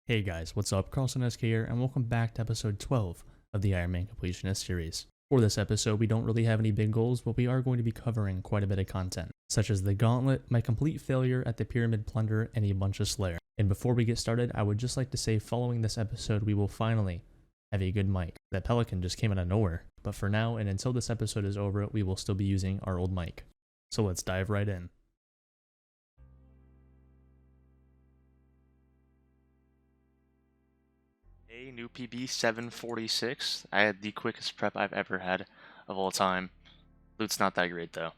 Hey guys, what's up? Carlson SK here, and welcome back to episode 12 of the Ironman Completionist series. For this episode, we don't really have any big goals, but we are going to be covering quite a bit of content, such as the gauntlet, my complete failure at the pyramid plunder, and a bunch of Slayer. And before we get started, I would just like to say following this episode, we will finally have a good mic. That Pelican just came out of nowhere, but for now, and until this episode is over, we will still be using our old mic. So let's dive right in. A new PB 746. I had the quickest prep I've ever had of all time. Loot's not that great though.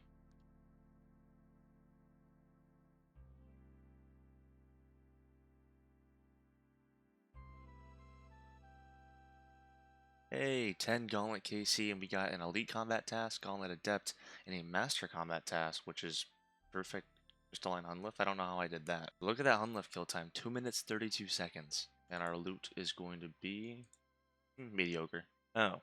Hey, 10 Gauntlet KC, and we got an Elite Combat Task, Gauntlet Adept, and a Master Combat Task, which is perfect. Crystalline Hunlift. I don't know how I did that. Look at that Hunlift kill time, 2 minutes 32 seconds. And our loot is going to be mediocre. Oh,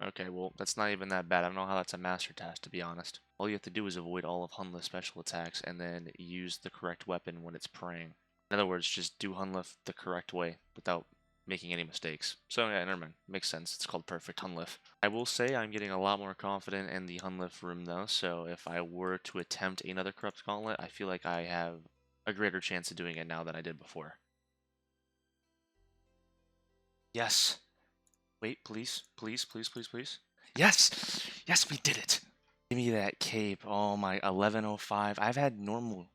okay, well, that's not even that bad. I don't know how that's a master task, to be honest. All you have to do is avoid all of Hunlift's special attacks and then use the correct weapon when it's praying. In other words, just do Hunlift the correct way without making any mistakes. So yeah, never mind. Makes sense. It's called perfect Hunlift. I will say I'm getting a lot more confident in the Hunlift room though, so if I were to attempt another Corrupt Gauntlet, I feel like I have a greater chance of doing it now than I did before. Yes! Wait, please, please, please, please, please. Yes! Yes, we did it! Give me that cape. Oh my, 11:05. I've had normal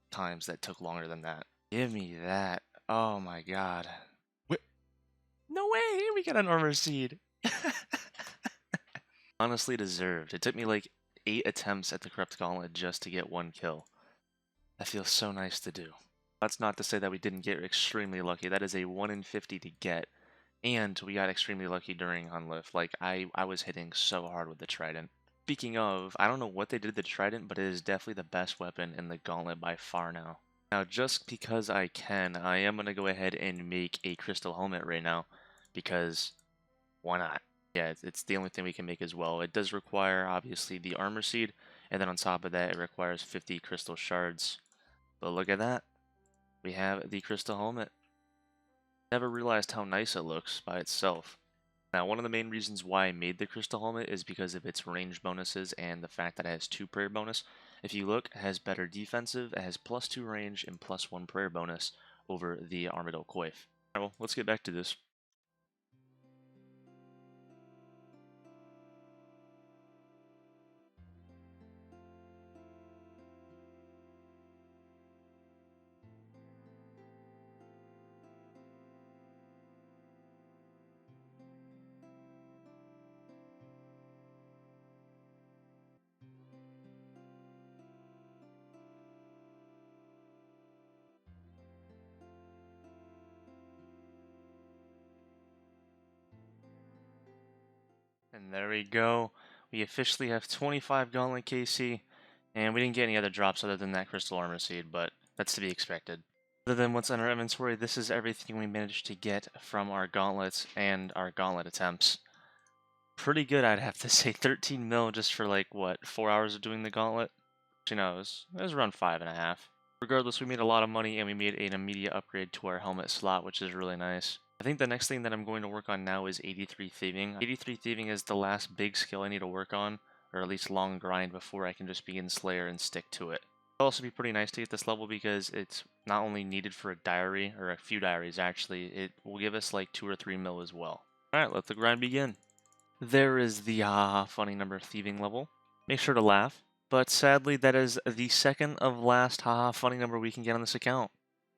times that took longer than that. Give me that. Oh my god. No way! We got an armor seed! Honestly deserved. It took me like 8 attempts at the Corrupt Gauntlet just to get 1 kill. That feels so nice to do. That's not to say that we didn't get extremely lucky. That is a 1 in 50 to get. And we got extremely lucky during Hunlift. Like, I was hitting so hard with the Trident. Speaking of, I don't know what they did to the Trident, but it is definitely the best weapon in the Gauntlet by far now. Now, just because I can, I am going to go ahead and make a crystal helmet right now, because why not? Yeah, it's the only thing we can make as well. It does require, obviously, the armor seed, and then on top of that, it requires 50 crystal shards. But look at that. We have the crystal helmet. Never realized how nice it looks by itself. Now, one of the main reasons why I made the crystal helmet is because of its range bonuses and the fact that it has 2 prayer bonus. If you look, it has better defensive, it has +2 range and +1 prayer bonus over the Armadillo Coif. Alright, well, let's get back to this. And there we go. We officially have 25 Gauntlet KC, and we didn't get any other drops other than that Crystal Armor Seed, but that's to be expected. Other than what's in our inventory, this is everything we managed to get from our gauntlets and our gauntlet attempts. Pretty good, I'd have to say. 13 mil just for like, what, 4 hours of doing the gauntlet? Actually, no, it was around 5.5. Regardless, we made a lot of money, and we made an immediate upgrade to our helmet slot, which is really nice. I think the next thing that I'm going to work on now is 83 Thieving. 83 Thieving is the last big skill I need to work on, or at least long grind before I can just begin Slayer and stick to it. It'll also be pretty nice to get this level because it's not only needed for a diary, or a few diaries actually, it will give us like 2 or 3 mil as well. Alright, let the grind begin. There is the haha funny number thieving level. Make sure to laugh. But sadly, that is the second of last haha funny number we can get on this account.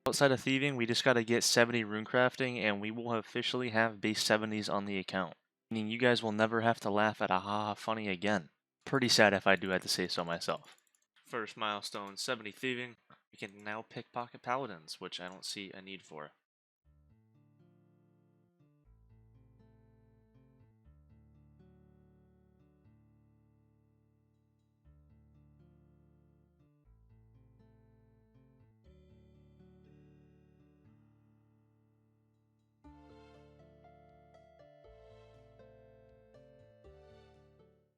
Outside of thieving, we just gotta get 70 runecrafting, and we will officially have base 70s on the account. Meaning you guys will never have to laugh at a haha funny again. Pretty sad if I do have to say so myself. First milestone, 70 thieving. We can now pickpocket paladins, which I don't see a need for.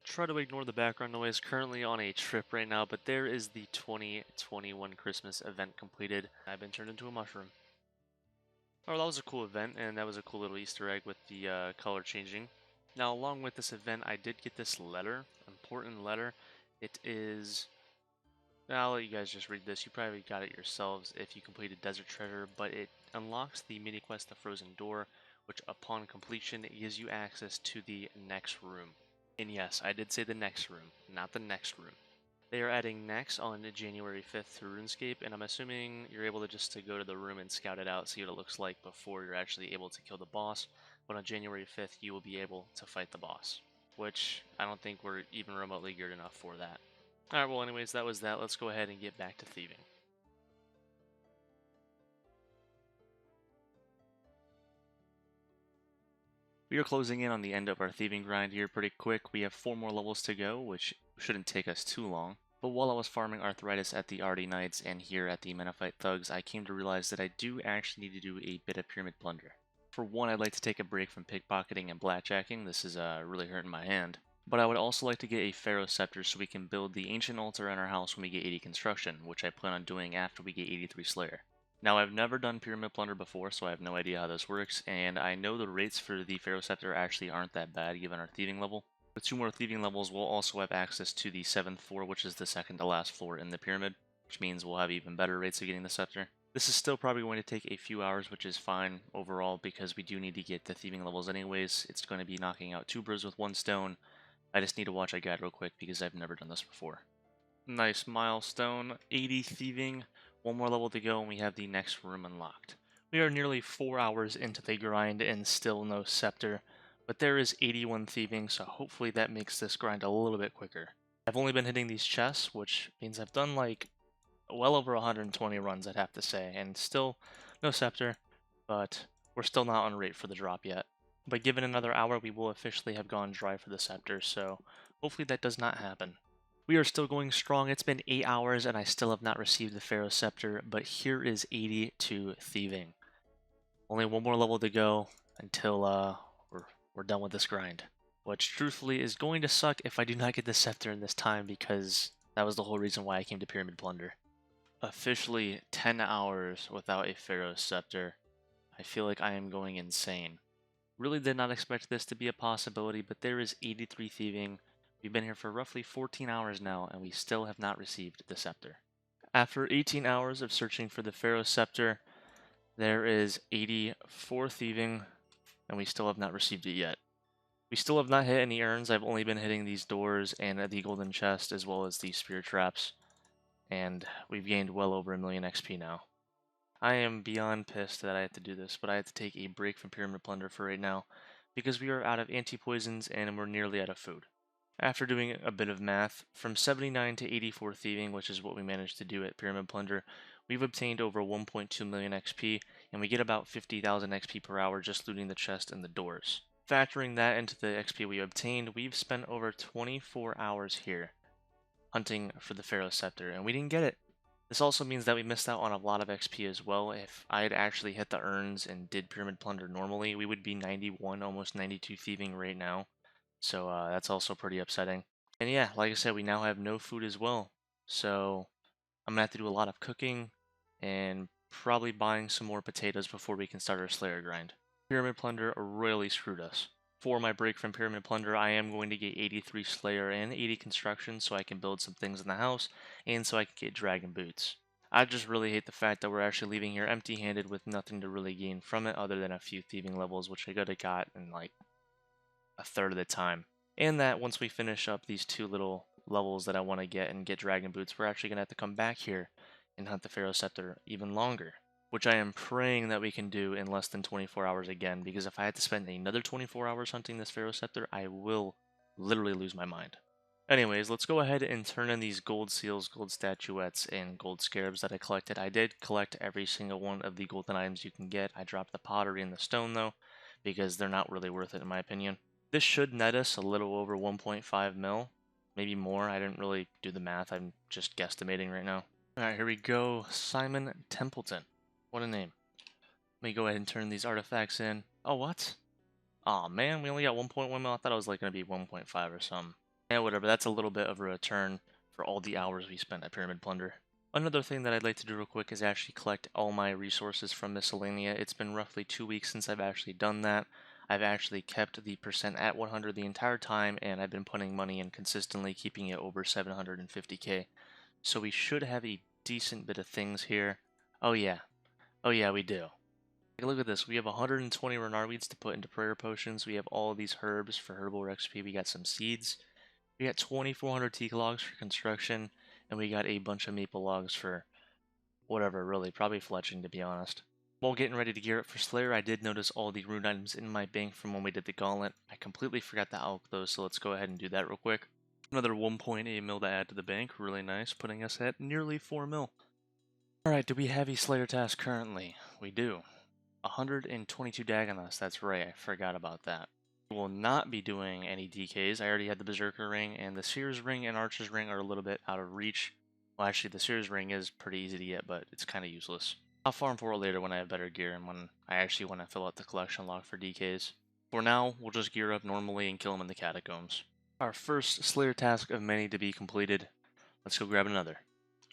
Try to ignore the background noise. Currently on a trip right now, but there is the 2021 Christmas event completed. I've been turned into a mushroom. Oh, that was a cool event, and that was a cool little Easter egg with the color changing. Now, along with this event, I did get this letter, important letter. It is. I'll let you guys just read this. You probably got it yourselves if you completed Desert Treasure, but it unlocks the mini quest, The Frozen Door, which upon completion, it gives you access to the next room. And yes, I did say the next room, not the next room. They are adding next on January 5th to Runescape, and I'm assuming you're able to go to the room and scout it out, see what it looks like before you're actually able to kill the boss. But on January 5th, you will be able to fight the boss, which I don't think we're even remotely geared enough for that. Alright, well anyways, that was that. Let's go ahead and get back to thieving. We are closing in on the end of our thieving grind here pretty quick. We have 4 more levels to go, which shouldn't take us too long. But while I was farming Arthritis at the Arty Knights and here at the Menophyte Thugs, I came to realize that I do actually need to do a bit of Pyramid Plunder. For one, I'd like to take a break from pickpocketing and blackjacking. This is really hurting my hand. But I would also like to get a Pharaoh Scepter so we can build the Ancient Altar in our house when we get 80 Construction, which I plan on doing after we get 83 Slayer. Now, I've never done Pyramid Plunder before, so I have no idea how this works, and I know the rates for the Pharaoh Scepter actually aren't that bad given our thieving level. With 2 more thieving levels, we'll also have access to the 7th floor, which is the second to last floor in the pyramid, which means we'll have even better rates of getting the scepter. This is still probably going to take a few hours, which is fine overall because we do need to get the thieving levels anyways. It's going to be knocking out 2 birds with 1 stone. I just need to watch a guide real quick because I've never done this before. Nice milestone, 80 thieving, 1 more level to go and we have the next room unlocked. We are nearly 4 hours into the grind and still no scepter, but there is 81 thieving, so hopefully that makes this grind a little bit quicker. I've only been hitting these chests, which means I've done like well over 120 runs, I'd have to say, and still no scepter, but we're still not on rate for the drop yet. But given another hour, we will officially have gone dry for the scepter, so hopefully that does not happen. We are still going strong. It's been 8 hours and I still have not received the Pharaoh Scepter, but here is 82 thieving. Only 1 more level to go until we're done with this grind. Which truthfully is going to suck if I do not get the Scepter in this time because that was the whole reason why I came to Pyramid Plunder. Officially 10 hours without a Pharaoh Scepter. I feel like I am going insane. Really did not expect this to be a possibility, but there is 83 thieving. We've been here for roughly 14 hours now, and we still have not received the scepter. After 18 hours of searching for the Pharaoh Scepter, there is 84 thieving, and we still have not received it yet. We still have not hit any urns. I've only been hitting these doors and the golden chest, as well as these spear traps, and we've gained well over 1,000,000 XP now. I am beyond pissed that I have to do this, but I have to take a break from Pyramid Plunder for right now, because we are out of anti-poisons and we're nearly out of food. After doing a bit of math, from 79 to 84 thieving, which is what we managed to do at Pyramid Plunder, we've obtained over 1.2 million XP, and we get about 50,000 XP per hour just looting the chest and the doors. Factoring that into the XP we obtained, we've spent over 24 hours here, hunting for the Pharaoh Scepter, and we didn't get it. This also means that we missed out on a lot of XP as well. If I had actually hit the urns and did Pyramid Plunder normally, we would be 91, almost 92 thieving right now. So that's also pretty upsetting. And yeah, like I said, we now have no food as well. So I'm going to have to do a lot of cooking and probably buying some more potatoes before we can start our Slayer grind. Pyramid Plunder royally screwed us. For my break from Pyramid Plunder, I am going to get 83 Slayer and 80 Construction so I can build some things in the house, and so I can get Dragon Boots. I just really hate the fact that we're actually leaving here empty-handed with nothing to really gain from it other than a few thieving levels, which I could have got in like a third of the time. And that once we finish up these 2 little levels that I want to get and get Dragon Boots, we're actually going to have to come back here and hunt the Pharaoh Scepter even longer, which I am praying that we can do in less than 24 hours again, because if I had to spend another 24 hours hunting this Pharaoh Scepter, I will literally lose my mind. Anyways, let's go ahead and turn in these gold seals, gold statuettes, and gold scarabs that I collected. I did collect every single one of the golden items you can get. I dropped the pottery and the stone, though, because they're not really worth it in my opinion. This should net us a little over 1.5 mil, maybe more. I didn't really do the math. I'm just guesstimating right now. Alright, here we go. Simon Templeton. What a name. Let me go ahead and turn these artifacts in. Oh, what? Aw, man, we only got 1.1 mil. I thought it was like going to be 1.5 or something. Yeah, whatever. That's a little bit of a return for all the hours we spent at Pyramid Plunder. Another thing that I'd like to do real quick is actually collect all my resources from Miscellanea. It's been roughly 2 weeks since I've actually done that. I've actually kept the percent at 100 the entire time, and I've been putting money in consistently, keeping it over 750k. So we should have a decent bit of things here. Oh yeah. Oh yeah, we do. Look at this. We have 120 Renard weeds to put into prayer potions. We have all of these herbs for herbal recipe. We got some seeds. We got 2,400 teak logs for construction, and we got a bunch of maple logs for whatever, really. Probably fletching, to be honest. While getting ready to gear up for Slayer, I did notice all the rune items in my bank from when we did the gauntlet. I completely forgot to alch those, so let's go ahead and do that real quick. Another 1.8 mil to add to the bank. Really nice, putting us at nearly 4 mil. Alright, do we have a Slayer task currently? We do. 122 Dagonos, that's right, I forgot about that. We will not be doing any DKs. I already had the Berserker ring, and the Seer's ring and Archer's ring are a little bit out of reach. Well, actually, the Seer's ring is pretty easy to get, but it's kind of useless. I'll farm for it later when I have better gear and when I actually want to fill out the collection log for DKs. For now, we'll just gear up normally and kill them in the catacombs. Our first Slayer task of many to be completed. Let's go grab another.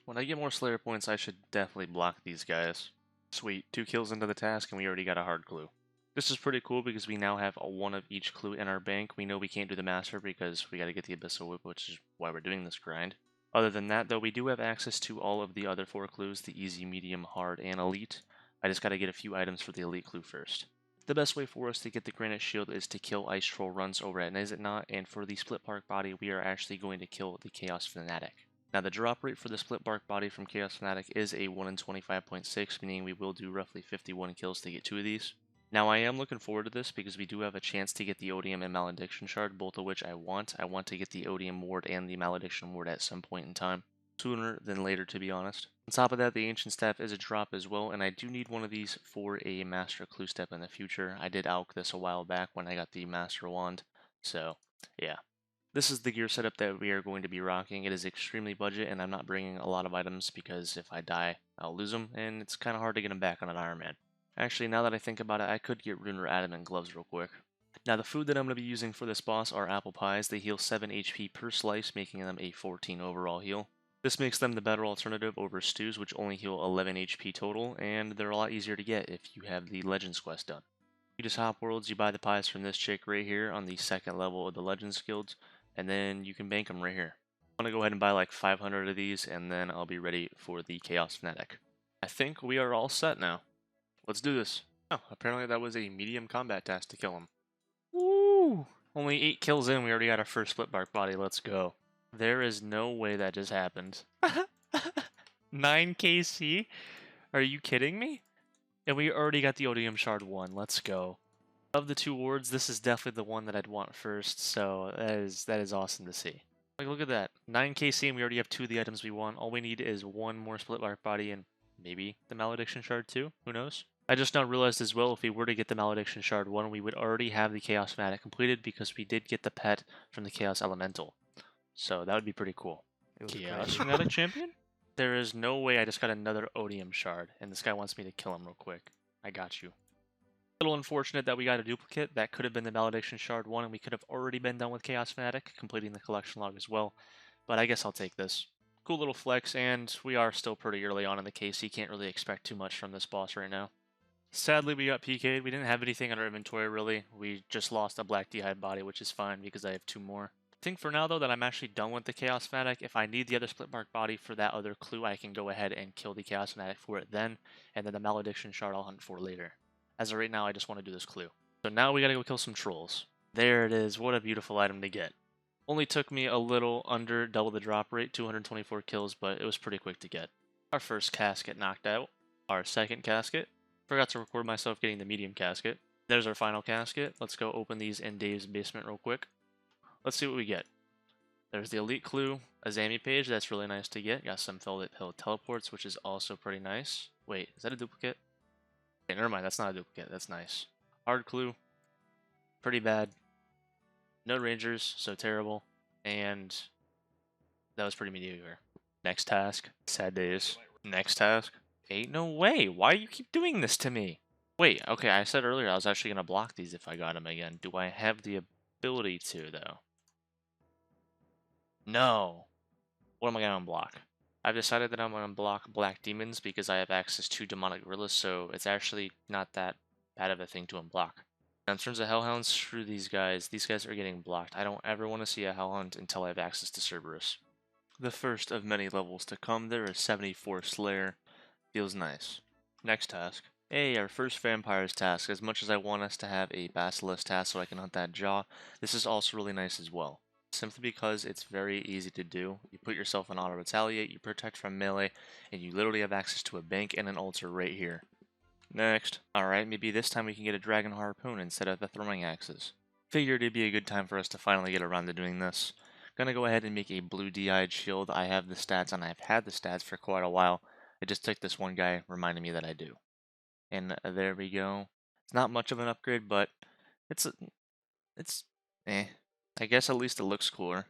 When I get more Slayer points, I should definitely block these guys. Sweet, 2 kills into the task and we already got a hard clue. This is pretty cool because we now have a 1 of each clue in our bank. We know we can't do the master because we got to get the Abyssal Whip, which is why we're doing this grind. Other than that, though, we do have access to all of the other 4 clues, the easy, medium, hard, and elite. I just got to get a few items for the elite clue first. The best way for us to get the Granite Shield is to kill Ice Troll runs over at Is It Not, and for the Split Bark Body, we are actually going to kill the Chaos Fanatic. Now, the drop rate for the Split Bark Body from Chaos Fanatic is a 1 in 25.6, meaning we will do roughly 51 kills to get 2 of these. Now, I am looking forward to this because we do have a chance to get the Odium and Malediction Shard, both of which I want. I want to get the Odium Ward and the Malediction Ward at some point in time. Sooner than later, to be honest. On top of that, the Ancient Staff is a drop as well, and I do need one of these for a Master Clue Step in the future. I did alch this a while back when I got the Master Wand, so yeah. This is the gear setup that we are going to be rocking. It is extremely budget, and I'm not bringing a lot of items because if I die, I'll lose them, and it's kind of hard to get them back on an Ironman. Actually, now that I think about it, I could get Runer Adamant gloves real quick. Now, the food that I'm going to be using for this boss are apple pies. They heal 7 HP per slice, making them a 14 overall heal. This makes them the better alternative over stews, which only heal 11 HP total, and they're a lot easier to get if you have the Legends quest done. You just hop worlds, you buy the pies from this chick right here on the 2nd level of the Legends Guild, and then you can bank them right here. I'm going to go ahead and buy like 500 of these, and then I'll be ready for the Chaos Fanatic. I think we are all set now. Let's do this. Oh, apparently that was a medium combat task to kill him. Woo! Only 8 kills in, we already got our first Split Bark Body. Let's go. There is no way that just happened. 9 KC? Are you kidding me? And we already got the Odium Shard 1. Let's go. Of the 2 wards, this is definitely the one that I'd want first, so that is awesome to see. Like, look at that. 9 KC and we already have 2 of the items we want. All we need is 1 more Split Bark Body and maybe the Malediction Shard 2. Who knows? I just now realized as well, if we were to get the Malediction Shard 1, we would already have the Chaos Fanatic completed because we did get the pet from the Chaos Elemental. So that would be pretty cool. Chaos Fanatic Champion? There is no way I just got another Odium Shard, and this guy wants me to kill him real quick. I got you. A little unfortunate that we got a duplicate. That could have been the Malediction Shard 1, and we could have already been done with Chaos Fanatic, completing the collection log as well. But I guess I'll take this. Cool little flex, and we are still pretty early on in the KC. Can't really expect too much from this boss right now. Sadly, we got PK'd. We didn't have anything in our inventory, really. We just lost a Black D'hide body, which is fine because I have 2 more. I think for now, though, that I'm actually done with the Chaos Fanatic. If I need the other Split Bark Body for that other clue, I can go ahead and kill the Chaos Fanatic for it then, and then the Malediction Shard I'll hunt for later. As of right now, I just want to do this clue. So now we gotta go kill some trolls. There it is. What a beautiful item to get. Only took me a little under double the drop rate, 224 kills, but it was pretty quick to get. Our first casket knocked out. Our second casket. Forgot to record myself getting the medium casket. There's our final casket. Let's go open these in Dave's basement real quick. Let's see what we get. There's the elite clue, a Zami page. That's really nice to get. Got some Velvet Pill teleports, which is also pretty nice. Wait, is that a duplicate? Okay, never mind. That's not a duplicate. That's nice. Hard clue. Pretty bad. No rangers, so terrible. And that was pretty mediocre. Next task. Sad days. Next task. Ain't no way. Why do you keep doing this to me? Wait, okay, I said earlier I was actually going to block these if I got them again. Do I have the ability to, though? No. What am I going to unblock? I've decided that I'm going to block black demons because I have access to demonic gorillas, so it's actually not that bad of a thing to unblock. Now, in terms of hellhounds, screw these guys. These guys are getting blocked. I don't ever want to see a hellhound until I have access to Cerberus. The first of many levels to come. There is 74 Slayer. Feels nice. Next task. Hey, our first vampires task. As much as I want us to have a basilisk task so I can hunt that jaw, this is also really nice as well. Simply because it's very easy to do. You put yourself on auto retaliate, you protect from melee, and you literally have access to a bank and an altar right here. Next. Alright, maybe this time we can get a dragon harpoon instead of the throwing axes. Figured it'd be a good time for us to finally get around to doing this. Gonna go ahead and make a blue DI'd shield. I have the stats and I've had the stats for quite a while. It just took this one guy reminding me that I do. And there we go. It's not much of an upgrade, but it's eh. I guess at least it looks cooler.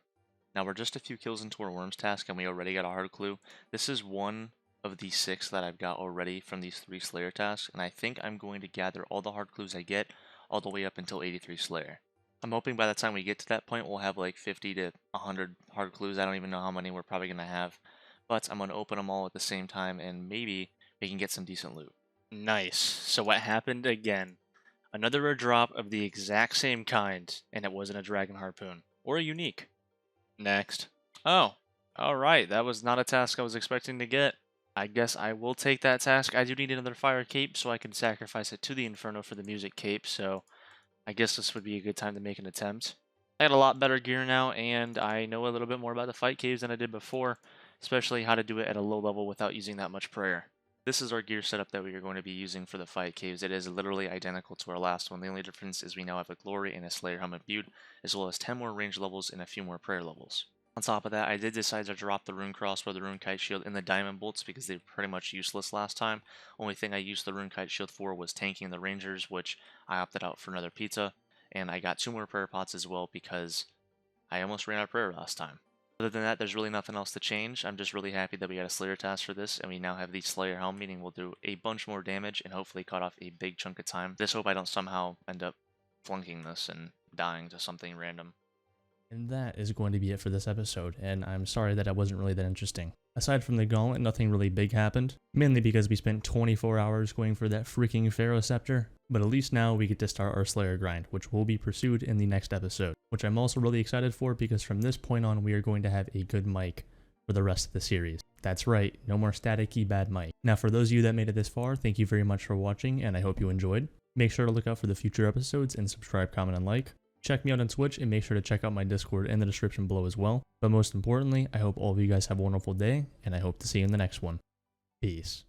Now we're just a few kills into our worms task and we already got a hard clue. This is one of the 6 that I've got already from these 3 Slayer tasks, and I think I'm going to gather all the hard clues I get all the way up until 83 Slayer. I'm hoping by the time we get to that point we'll have like 50 to 100 hard clues. I don't even know how many we're probably going to have, but I'm going to open them all at the same time and maybe we can get some decent loot. Nice. So what happened again? Another rare drop of the exact same kind, and it wasn't a dragon harpoon or a unique. Next. Oh, alright, that was not a task I was expecting to get. I guess I will take that task. I do need another fire cape so I can sacrifice it to the Inferno for the music cape, so I guess this would be a good time to make an attempt. I got a lot better gear now, and I know a little bit more about the fight caves than I did before, especially how to do it at a low level without using that much prayer. This is our gear setup that we are going to be using for the fight caves. It is literally identical to our last one. The only difference is we now have a glory and a Slayer helmet build, as well as 10 more range levels and a few more prayer levels. On top of that, I did decide to drop the rune crossbow, the rune kite shield, and the diamond bolts because they were pretty much useless last time. Only thing I used the rune kite shield for was tanking the rangers, which I opted out for another pizza. And I got 2 more prayer pots as well because I almost ran out of prayer last time. Other than that, there's really nothing else to change. I'm just really happy that we got a Slayer task for this, and we now have the Slayer helm, meaning we'll do a bunch more damage and hopefully cut off a big chunk of time. Just hope I don't somehow end up flunking this and dying to something random. And that is going to be it for this episode, and I'm sorry that it wasn't really that interesting. Aside from the gauntlet, nothing really big happened, mainly because we spent 24 hours going for that freaking Pharaoh Scepter, but at least now we get to start our Slayer grind, which will be pursued in the next episode, which I'm also really excited for because from this point on we are going to have a good mic for the rest of the series. That's right, no more staticky bad mic. Now for those of you that made it this far, thank you very much for watching, and I hope you enjoyed. Make sure to look out for the future episodes and subscribe, comment, and like. Check me out on Twitch and make sure to check out my Discord in the description below as well. But most importantly, I hope all of you guys have a wonderful day, and I hope to see you in the next one. Peace.